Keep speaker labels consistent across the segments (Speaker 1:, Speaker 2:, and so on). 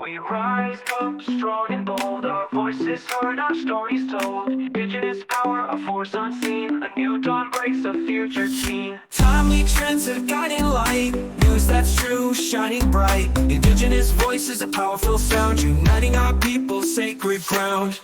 Speaker 1: We rise up strong and bold, our voices heard, our stories told. Indigenous power, a force unseen, a new dawn breaks a future seen. Timely trends, a guiding light, news that's true, shining bright. Indigenous voices, a powerful sound, uniting our people's sacred ground.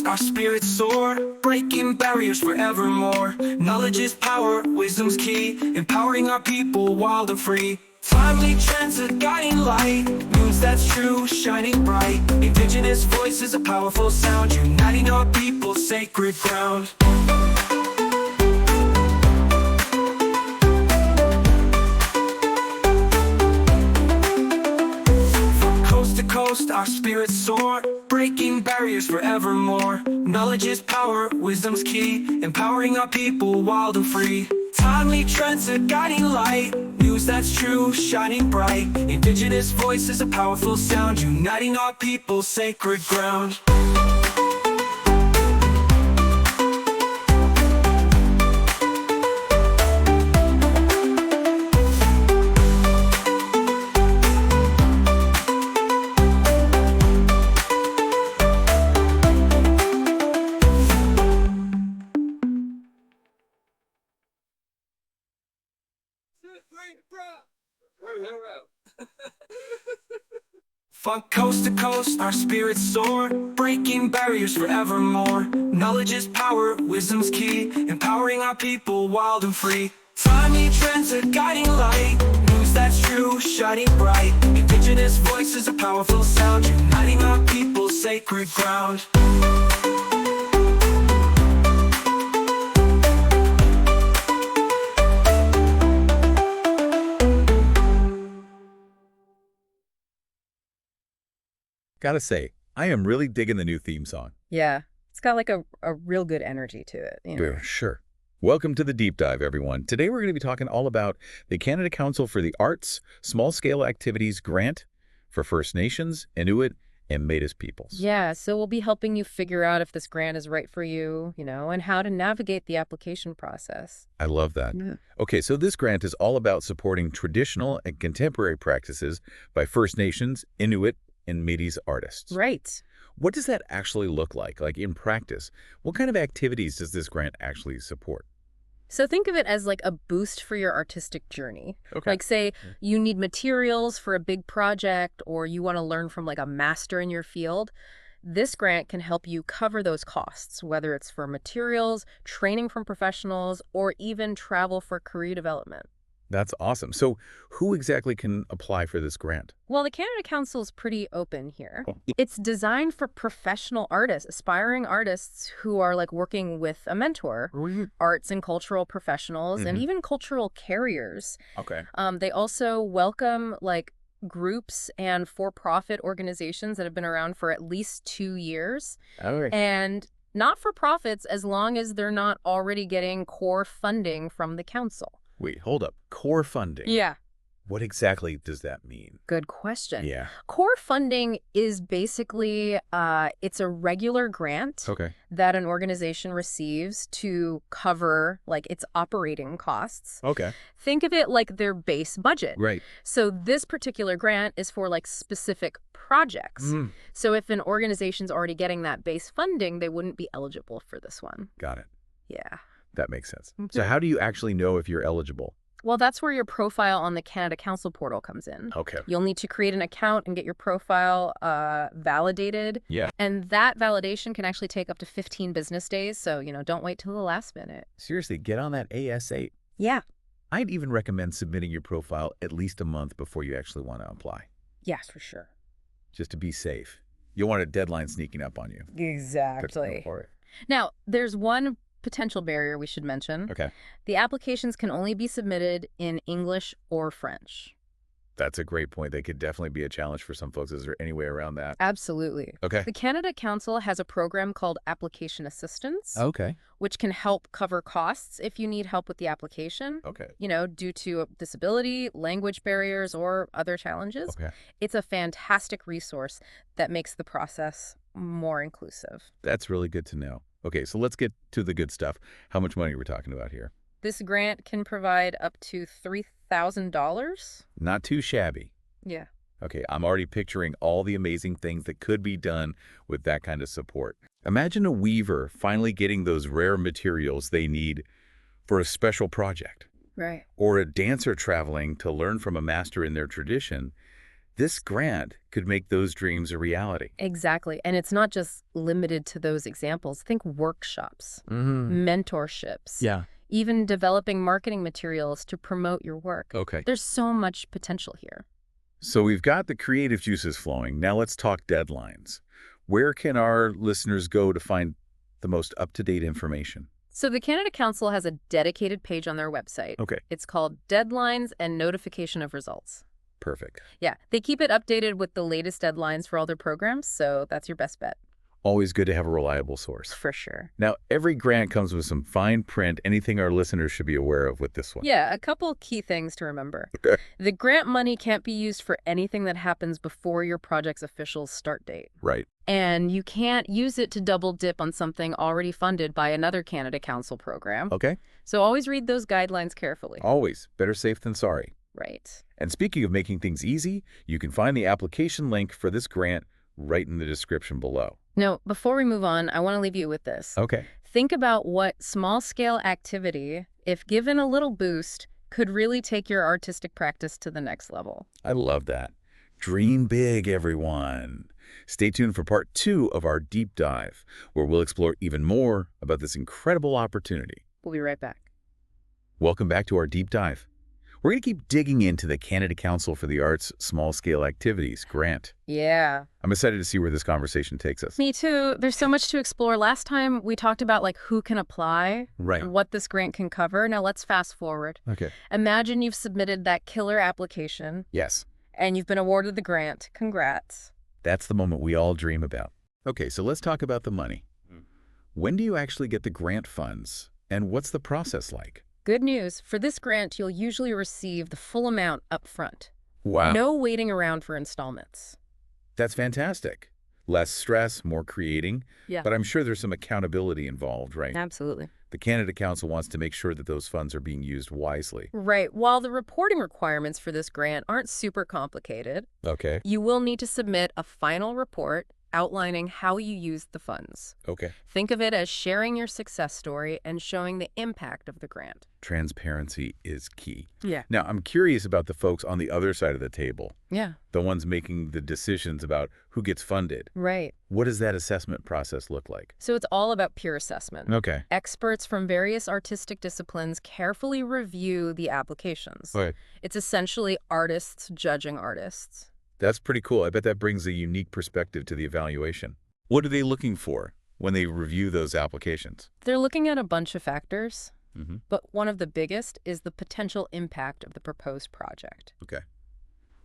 Speaker 1: Our spirits soar, breaking barriers forevermore. Knowledge is power, wisdom's key, empowering our people wild and free. Timely trends, a guiding light, news that's true, shining bright. Indigenous voices, a powerful sound, uniting our people's sacred ground. Our spirits soar, breaking barriers forevermore. Knowledge is power, wisdom's key, empowering our people wild and free. Timely trends, a guiding light, news that's true, shining bright. Indigenous voices, a powerful sound, uniting our people's sacred ground. From coast to coast, our spirits soar, breaking barriers forevermore. Knowledge is power, wisdom's key, empowering our people wild and free. Timely trends, a guiding light, news that's true, shining bright. Indigenous voices, a powerful sound, uniting our people's sacred ground.
Speaker 2: Gotta say, I am really digging the new theme song.
Speaker 3: Yeah, it's got like a real good energy to it.
Speaker 2: Yeah, sure. Welcome to the Deep Dive, everyone. Today we're going to be talking all about the Canada Council for the Arts Small-Scale Activities Grant for First Nations, Inuit, and Métis peoples.
Speaker 3: Yeah, so we'll be helping you figure out if this grant is right for you, and how to navigate the application process.
Speaker 2: I love that.
Speaker 3: Yeah.
Speaker 2: Okay, so this grant is all about supporting traditional and contemporary practices by First Nations, Inuit, and Métis artists.
Speaker 3: Right.
Speaker 2: What does that actually look like in practice? What kind of activities does this grant actually support?
Speaker 3: So think of it as like a boost for your artistic journey.
Speaker 2: Okay.
Speaker 3: Like say you need materials for a big project or you want to learn from like a master in your field. This grant can help you cover those costs, whether it's for materials, training from professionals, or even travel for career development.
Speaker 2: That's awesome. So who exactly can apply for this grant?
Speaker 3: Well, the Canada Council is pretty open here. It's designed for professional artists, aspiring artists who are like working with a mentor, arts and cultural professionals, and even cultural carriers.
Speaker 2: Okay.
Speaker 3: They also welcome like groups and for-profit organizations that have been around for at least 2 years.
Speaker 2: All right.
Speaker 3: And not-for-profits as long as they're not already getting core funding from the council.
Speaker 2: Wait, hold up. Core funding.
Speaker 3: Yeah.
Speaker 2: What exactly does that mean?
Speaker 3: Good question.
Speaker 2: Yeah.
Speaker 3: Core funding is basically, it's a regular grant
Speaker 2: Okay.
Speaker 3: that an organization receives to cover like its operating costs.
Speaker 2: Okay.
Speaker 3: Think of it like their base budget.
Speaker 2: Right.
Speaker 3: So this particular grant is for like specific projects. So if an organization's already getting that base funding, they wouldn't be eligible for this one.
Speaker 2: Got it.
Speaker 3: Yeah.
Speaker 2: That makes sense. So how do you actually know if you're eligible?
Speaker 3: Well, that's where your profile on the Canada Council portal comes in.
Speaker 2: Okay.
Speaker 3: You'll need to create an account and get your profile validated.
Speaker 2: Yeah.
Speaker 3: And that validation can actually take up to 15 business days. So, don't wait till the last minute.
Speaker 2: Seriously, get on that ASA.
Speaker 3: Yeah.
Speaker 2: I'd even recommend submitting your profile at least a month before you actually want to apply,
Speaker 3: Yes, for sure.
Speaker 2: just to be safe. You want a deadline sneaking up on you.
Speaker 3: Exactly.
Speaker 2: For it.
Speaker 3: Now, there's one potential barrier we should mention.
Speaker 2: Okay.
Speaker 3: The applications can only be submitted in English or French.
Speaker 2: That's a great point. They could definitely be a challenge for some folks. Is there any way around that?
Speaker 3: Absolutely.
Speaker 2: Okay.
Speaker 3: The Canada Council has a program called Application Assistance,
Speaker 2: Okay.
Speaker 3: which can help cover costs if you need help with the application,
Speaker 2: Okay.
Speaker 3: due to a disability, language barriers, or other challenges.
Speaker 2: Okay.
Speaker 3: It's a fantastic resource that makes the process more inclusive.
Speaker 2: That's really good to know. Okay, so let's get to the good stuff. How much money are we talking about here?
Speaker 3: This grant can provide up to $3,000.
Speaker 2: Not too shabby.
Speaker 3: Yeah.
Speaker 2: Okay, I'm already picturing all the amazing things that could be done with that kind of support. Imagine a weaver finally getting those rare materials they need for a special project,
Speaker 3: Right.
Speaker 2: or a dancer traveling to learn from a master in their tradition. This grant could make those dreams a reality.
Speaker 3: Exactly. And it's not just limited to those examples. Think workshops, mentorships,
Speaker 2: Yeah.
Speaker 3: even developing marketing materials to promote your work.
Speaker 2: Okay.
Speaker 3: There's so much potential here.
Speaker 2: So we've got the creative juices flowing. Now let's talk deadlines. Where can our listeners go to find the most up-to-date information?
Speaker 3: So the Canada Council has a dedicated page on their website.
Speaker 2: Okay,
Speaker 3: It's called Deadlines and Notification of Results.
Speaker 2: perfect.
Speaker 3: Yeah, they keep it updated with the latest deadlines for all their programs, so that's your best bet.
Speaker 2: Always good to have a reliable source.
Speaker 3: For sure.
Speaker 2: Now, every grant comes with some fine print. Anything our listeners should be aware of with this one?
Speaker 3: Yeah, a couple key things to remember.
Speaker 2: Okay.
Speaker 3: The grant money can't be used for anything that happens before your project's official start date.
Speaker 2: Right.
Speaker 3: And you can't use it to double dip on something already funded by another Canada Council program.
Speaker 2: Okay.
Speaker 3: So always read those guidelines carefully.
Speaker 2: Always. Better safe than sorry.
Speaker 3: Right.
Speaker 2: And speaking of making things easy, you can find the application link for this grant right in the description below.
Speaker 3: Now, before we move on, I want to leave you with this.
Speaker 2: Okay.
Speaker 3: Think about what small-scale activity, if given a little boost, could really take your artistic practice to the next level.
Speaker 2: I love that. Dream big, everyone. Stay tuned for part 2 of our deep dive, where we'll explore even more about this incredible opportunity.
Speaker 3: We'll be right back.
Speaker 2: Welcome back to our deep dive. We're going to keep digging into the Canada Council for the Arts Small-Scale Activities grant.
Speaker 3: Yeah.
Speaker 2: I'm excited to see where this conversation takes us.
Speaker 3: Me too. There's so much to explore. Last time we talked about who can apply
Speaker 2: Right.
Speaker 3: and what this grant can cover. Now let's fast forward.
Speaker 2: Okay.
Speaker 3: Imagine you've submitted that killer application
Speaker 2: Yes.
Speaker 3: and you've been awarded the grant. Congrats.
Speaker 2: That's the moment we all dream about. Okay, so let's talk about the money. When do you actually get the grant funds, and what's the process like?
Speaker 3: Good news. For this grant, you'll usually receive the full amount up front.
Speaker 2: Wow.
Speaker 3: No waiting around for installments.
Speaker 2: That's fantastic. Less stress, more creating.
Speaker 3: Yeah.
Speaker 2: But I'm sure there's some accountability involved, right?
Speaker 3: Absolutely.
Speaker 2: The Canada Council wants to make sure that those funds are being used wisely.
Speaker 3: Right. While the reporting requirements for this grant aren't super complicated,
Speaker 2: Okay.
Speaker 3: you will need to submit a final report outlining how you used the funds.
Speaker 2: Okay.
Speaker 3: Think of it as sharing your success story and showing the impact of the grant.
Speaker 2: Transparency is key.
Speaker 3: Yeah.
Speaker 2: Now, I'm curious about the folks on the other side of the table,
Speaker 3: Yeah.
Speaker 2: the ones making the decisions about who gets funded.
Speaker 3: Right.
Speaker 2: What does that assessment process look like?
Speaker 3: So it's all about peer assessment.
Speaker 2: Okay.
Speaker 3: Experts from various artistic disciplines carefully review the applications.
Speaker 2: Right.
Speaker 3: It's essentially artists judging artists.
Speaker 2: That's pretty cool. I bet that brings a unique perspective to the evaluation. What are they looking for when they review those applications?
Speaker 3: They're looking at a bunch of factors,
Speaker 2: Mm-hmm.
Speaker 3: but one of the biggest is the potential impact of the proposed project.
Speaker 2: Okay.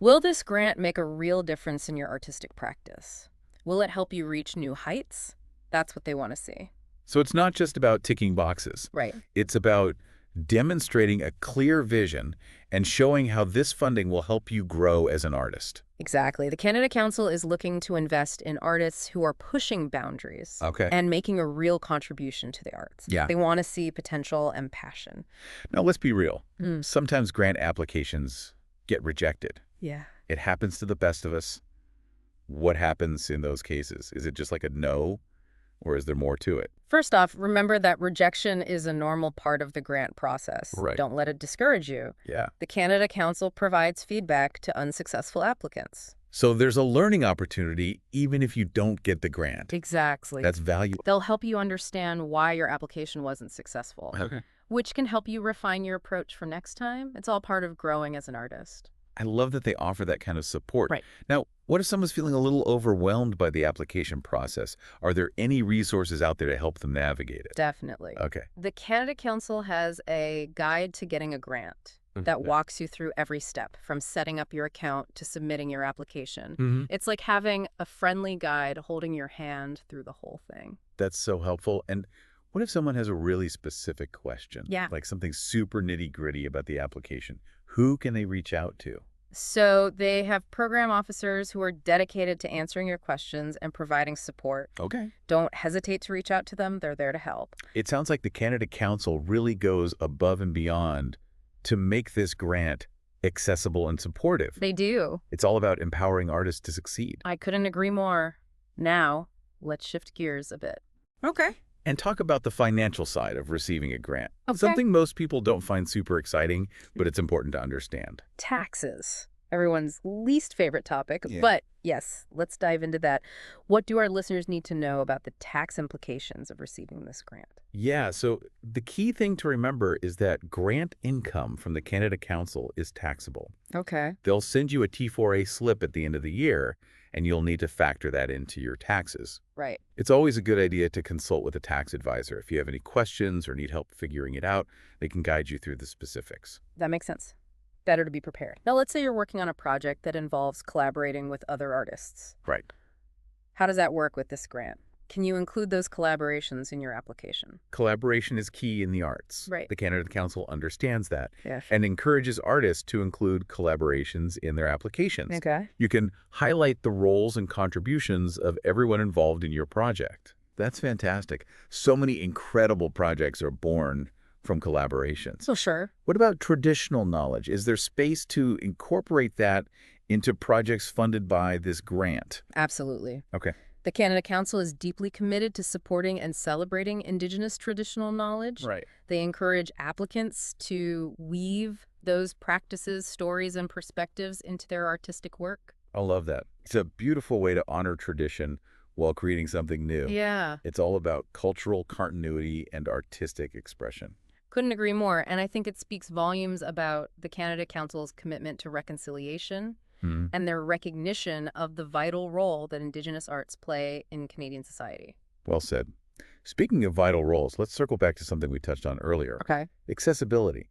Speaker 3: Will this grant make a real difference in your artistic practice? Will it help you reach new heights? That's what they want to see.
Speaker 2: So it's not just about ticking boxes.
Speaker 3: Right.
Speaker 2: It's about demonstrating a clear vision and showing how this funding will help you grow as an artist.
Speaker 3: Exactly. The Canada Council is looking to invest in artists who are pushing boundaries
Speaker 2: Okay.
Speaker 3: and making a real contribution to the arts.
Speaker 2: Yeah.
Speaker 3: They want to see potential and passion.
Speaker 2: Now, let's be real.
Speaker 3: Mm.
Speaker 2: Sometimes grant applications get rejected.
Speaker 3: Yeah.
Speaker 2: It happens to the best of us. What happens in those cases? Is it just like a no, or is there more to it?
Speaker 3: First off, remember that rejection is a normal part of the grant process.
Speaker 2: Right.
Speaker 3: Don't let it discourage you.
Speaker 2: Yeah.
Speaker 3: The Canada Council provides feedback to unsuccessful applicants.
Speaker 2: So there's a learning opportunity even if you don't get the grant.
Speaker 3: Exactly.
Speaker 2: That's valuable.
Speaker 3: They'll help you understand why your application wasn't successful,
Speaker 2: Okay.
Speaker 3: which can help you refine your approach for next time. It's all part of growing as an artist.
Speaker 2: I love that they offer that kind of support.
Speaker 3: Right.
Speaker 2: Now, what if someone's feeling a little overwhelmed by the application process? Are there any resources out there to help them navigate it?
Speaker 3: Definitely.
Speaker 2: Okay.
Speaker 3: The Canada Council has a guide to getting a grant that walks you through every step, from setting up your account to submitting your application.
Speaker 2: Mm-hmm.
Speaker 3: It's like having a friendly guide holding your hand through the whole thing.
Speaker 2: That's so helpful. And what if someone has a really specific question?
Speaker 3: Yeah.
Speaker 2: Like something super nitty-gritty about the application? Who can they reach out to?
Speaker 3: So they have program officers who are dedicated to answering your questions and providing support.
Speaker 2: Okay.
Speaker 3: Don't hesitate to reach out to them. They're there to help.
Speaker 2: It sounds like the Canada Council really goes above and beyond to make this grant accessible and supportive.
Speaker 3: They do.
Speaker 2: It's all about empowering artists to succeed.
Speaker 3: I couldn't agree more. Now, let's shift gears a bit.
Speaker 2: Okay. And talk about the financial side of receiving a grant.
Speaker 3: Okay.
Speaker 2: Something most people don't find super exciting, but it's important to understand.
Speaker 3: Taxes. Everyone's least favorite topic.
Speaker 2: Yeah.
Speaker 3: But yes, let's dive into that. What do our listeners need to know about the tax implications of receiving this grant?
Speaker 2: Yeah, so the key thing to remember is that grant income from the Canada Council is taxable.
Speaker 3: Okay.
Speaker 2: They'll send you a T4A slip at the end of the year, and you'll need to factor that into your taxes.
Speaker 3: Right.
Speaker 2: It's always a good idea to consult with a tax advisor. If you have any questions or need help figuring it out, they can guide you through the specifics.
Speaker 3: That makes sense. Better to be prepared. Now, let's say you're working on a project that involves collaborating with other artists.
Speaker 2: Right.
Speaker 3: How does that work with this grant? Can you include those collaborations in your application?
Speaker 2: Collaboration is key in the arts.
Speaker 3: Right.
Speaker 2: The Canada Council understands that
Speaker 3: Yeah.
Speaker 2: and encourages artists to include collaborations in their applications.
Speaker 3: Okay.
Speaker 2: You can highlight the roles and contributions of everyone involved in your project. That's fantastic. So many incredible projects are born from collaborations.
Speaker 3: So sure.
Speaker 2: What about traditional knowledge? Is there space to incorporate that into projects funded by this grant?
Speaker 3: Absolutely.
Speaker 2: Okay.
Speaker 3: The Canada Council is deeply committed to supporting and celebrating Indigenous traditional knowledge.
Speaker 2: Right.
Speaker 3: They encourage applicants to weave those practices, stories, and perspectives into their artistic work.
Speaker 2: I love that. It's a beautiful way to honor tradition while creating something new.
Speaker 3: Yeah.
Speaker 2: It's all about cultural continuity and artistic expression.
Speaker 3: Couldn't agree more. And I think it speaks volumes about the Canada Council's commitment to reconciliation and their recognition of the vital role that Indigenous arts play in Canadian society.
Speaker 2: Well said. Speaking of vital roles, let's circle back to something we touched on earlier.
Speaker 3: Okay.
Speaker 2: Accessibility.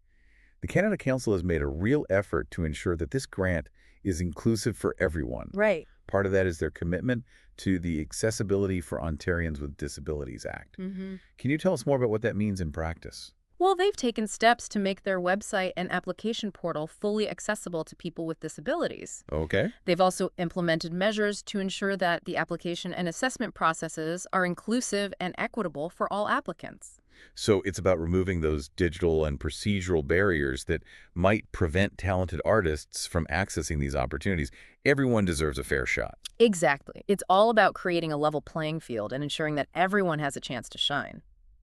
Speaker 2: The Canada Council has made a real effort to ensure that this grant is inclusive for everyone.
Speaker 3: Right.
Speaker 2: Part of that is their commitment to the Accessibility for Ontarians with Disabilities Act.
Speaker 3: Mm-hmm.
Speaker 2: Can you tell us more about what that means in practice?
Speaker 3: Well, they've taken steps to make their website and application portal fully accessible to people with disabilities.
Speaker 2: Okay.
Speaker 3: They've also implemented measures to ensure that the application and assessment processes are inclusive and equitable for all applicants.
Speaker 2: So it's about removing those digital and procedural barriers that might prevent talented artists from accessing these opportunities. Everyone deserves a fair shot.
Speaker 3: Exactly. It's all about creating a level playing field and ensuring that everyone has a chance to shine.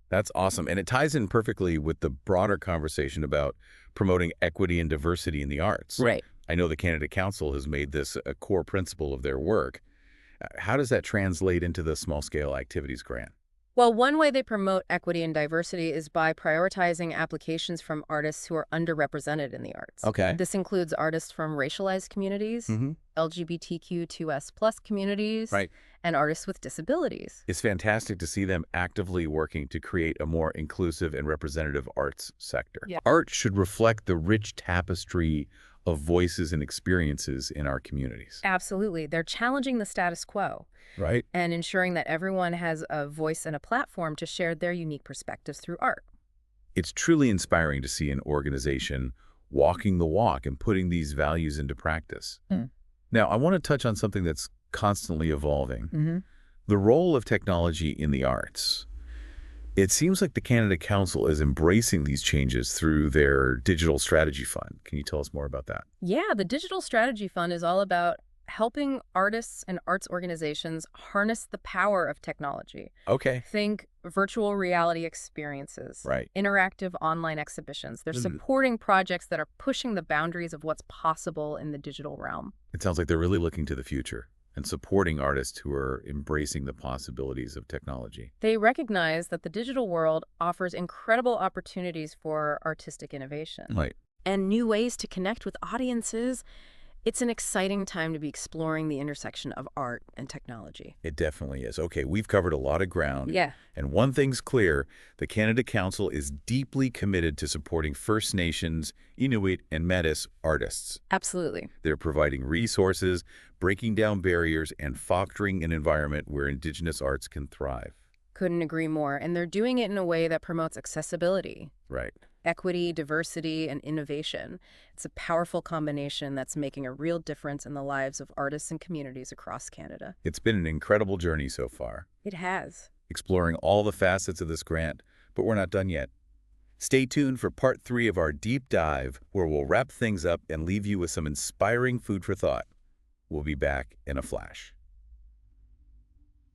Speaker 2: That's awesome. And it ties in perfectly with the broader conversation about promoting equity and diversity in the arts.
Speaker 3: Right.
Speaker 2: I know the Canada Council has made this a core principle of their work. How does that translate into the small-scale activities grant?
Speaker 3: Well, one way they promote equity and diversity is by prioritizing applications from artists who are underrepresented in the arts.
Speaker 2: Okay.
Speaker 3: This includes artists from racialized communities, LGBTQ2S+ communities,
Speaker 2: Right.
Speaker 3: and artists with disabilities.
Speaker 2: It's fantastic to see them actively working to create a more inclusive and representative arts sector.
Speaker 3: Yeah.
Speaker 2: Art should reflect the rich tapestry of voices and experiences in our communities.
Speaker 3: Absolutely. They're challenging the status quo
Speaker 2: Right?
Speaker 3: and ensuring that everyone has a voice and a platform to share their unique perspectives through art.
Speaker 2: It's truly inspiring to see an organization walking the walk and putting these values into practice. Now, I want to touch on something that's constantly evolving. The role of technology in the arts. It seems like the Canada Council is embracing these changes through their Digital Strategy Fund. Can you tell us more about that?
Speaker 3: Yeah, the Digital Strategy Fund is all about helping artists and arts organizations harness the power of technology.
Speaker 2: Okay.
Speaker 3: Think virtual reality experiences,
Speaker 2: Right.
Speaker 3: interactive online exhibitions. They're supporting projects that are pushing the boundaries of what's possible in the digital realm.
Speaker 2: It sounds like they're really looking to the future and supporting artists who are embracing the possibilities of technology.
Speaker 3: They recognize that the digital world offers incredible opportunities for artistic innovation
Speaker 2: Right.
Speaker 3: and new ways to connect with audiences. It's an exciting time to be exploring the intersection of art and technology.
Speaker 2: It definitely is. Okay, we've covered a lot of ground.
Speaker 3: Yeah.
Speaker 2: And one thing's clear, the Canada Council is deeply committed to supporting First Nations, Inuit and Métis artists.
Speaker 3: Absolutely.
Speaker 2: They're providing resources, breaking down barriers, and fostering an environment where Indigenous arts can thrive.
Speaker 3: Couldn't agree more. And they're doing it in a way that promotes accessibility.
Speaker 2: Right.
Speaker 3: equity, diversity, and innovation. It's a powerful combination that's making a real difference in the lives of artists and communities across Canada.
Speaker 2: It's been an incredible journey so far,
Speaker 3: It has.
Speaker 2: exploring all the facets of this grant, but we're not done yet. Stay tuned for part 3 of our deep dive, where we'll wrap things up and leave you with some inspiring food for thought. We'll be back in a flash.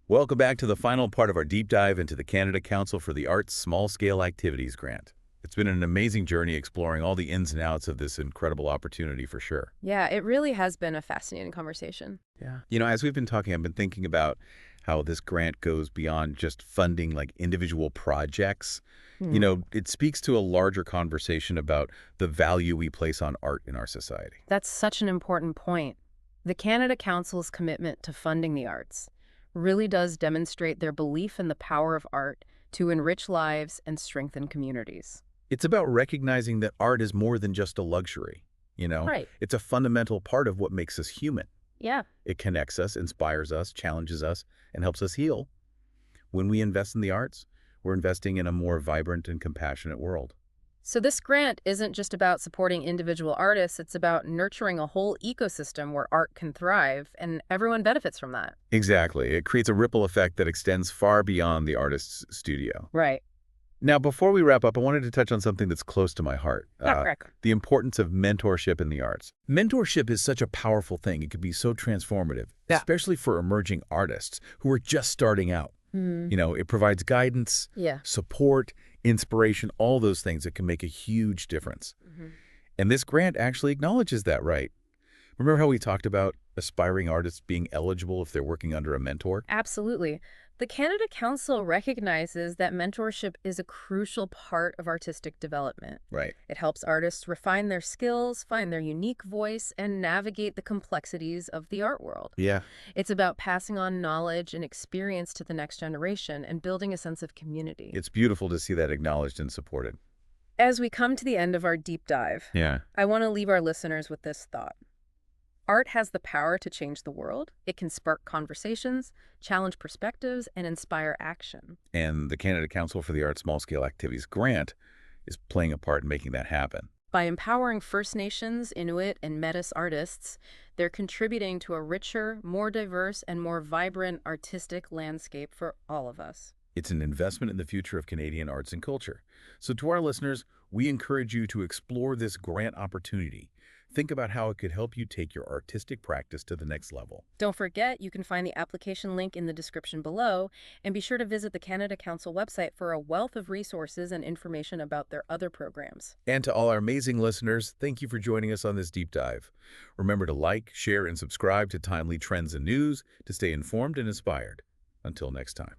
Speaker 2: Welcome back to the final part of our deep dive into the Canada Council for the Arts Small-Scale Activities Grant. It's been an amazing journey exploring all the ins and outs of this incredible opportunity for sure.
Speaker 3: Yeah, it really has been a fascinating conversation.
Speaker 2: Yeah. As we've been talking, I've been thinking about how this grant goes beyond just funding like individual projects. It speaks to a larger conversation about the value we place on art in our society.
Speaker 3: That's such an important point. The Canada Council's commitment to funding the arts really does demonstrate their belief in the power of art to enrich lives and strengthen communities.
Speaker 2: It's about recognizing that art is more than just a luxury,
Speaker 3: Right.
Speaker 2: It's a fundamental part of what makes us human.
Speaker 3: Yeah.
Speaker 2: It connects us, inspires us, challenges us, and helps us heal. When we invest in the arts, we're investing in a more vibrant and compassionate world.
Speaker 3: So this grant isn't just about supporting individual artists, it's about nurturing a whole ecosystem where art can thrive, and everyone benefits from that.
Speaker 2: Exactly. It creates a ripple effect that extends far beyond the artist's studio.
Speaker 3: Right.
Speaker 2: Now, before we wrap up, I wanted to touch on something that's close to my heart.
Speaker 3: Correct.
Speaker 2: The importance of mentorship in the arts. Mentorship is such a powerful thing. It can be so transformative,
Speaker 3: Yeah.
Speaker 2: especially for emerging artists who are just starting out. It provides guidance,
Speaker 3: Yeah.
Speaker 2: support, inspiration, all those things that can make a huge difference. And this grant actually acknowledges that, right? Remember how we talked about aspiring artists being eligible if they're working under a mentor?
Speaker 3: Absolutely. The Canada Council recognizes that mentorship is a crucial part of artistic development.
Speaker 2: Right.
Speaker 3: It helps artists refine their skills, find their unique voice, and navigate the complexities of the art world.
Speaker 2: Yeah.
Speaker 3: It's about passing on knowledge and experience to the next generation and building a sense of community.
Speaker 2: It's beautiful to see that acknowledged and supported.
Speaker 3: As we come to the end of our deep dive,
Speaker 2: Yeah.
Speaker 3: I want to leave our listeners with this thought. Art has the power to change the world. It can spark conversations, challenge perspectives, and inspire action.
Speaker 2: And the Canada Council for the Arts Small-Scale Activities Grant is playing a part in making that happen.
Speaker 3: By empowering First Nations, Inuit, and Métis artists, they're contributing to a richer, more diverse, and more vibrant artistic landscape for all of us.
Speaker 2: It's an investment in the future of Canadian arts and culture. So to our listeners, we encourage you to explore this grant opportunity. Think about how it could help you take your artistic practice to the next level.
Speaker 3: Don't forget, you can find the application link in the description below, and be sure to visit the Canada Council website for a wealth of resources and information about their other programs.
Speaker 2: And to all our amazing listeners, thank you for joining us on this deep dive. Remember to like, share, and subscribe to Timely Trends and News to stay informed and inspired. Until next time.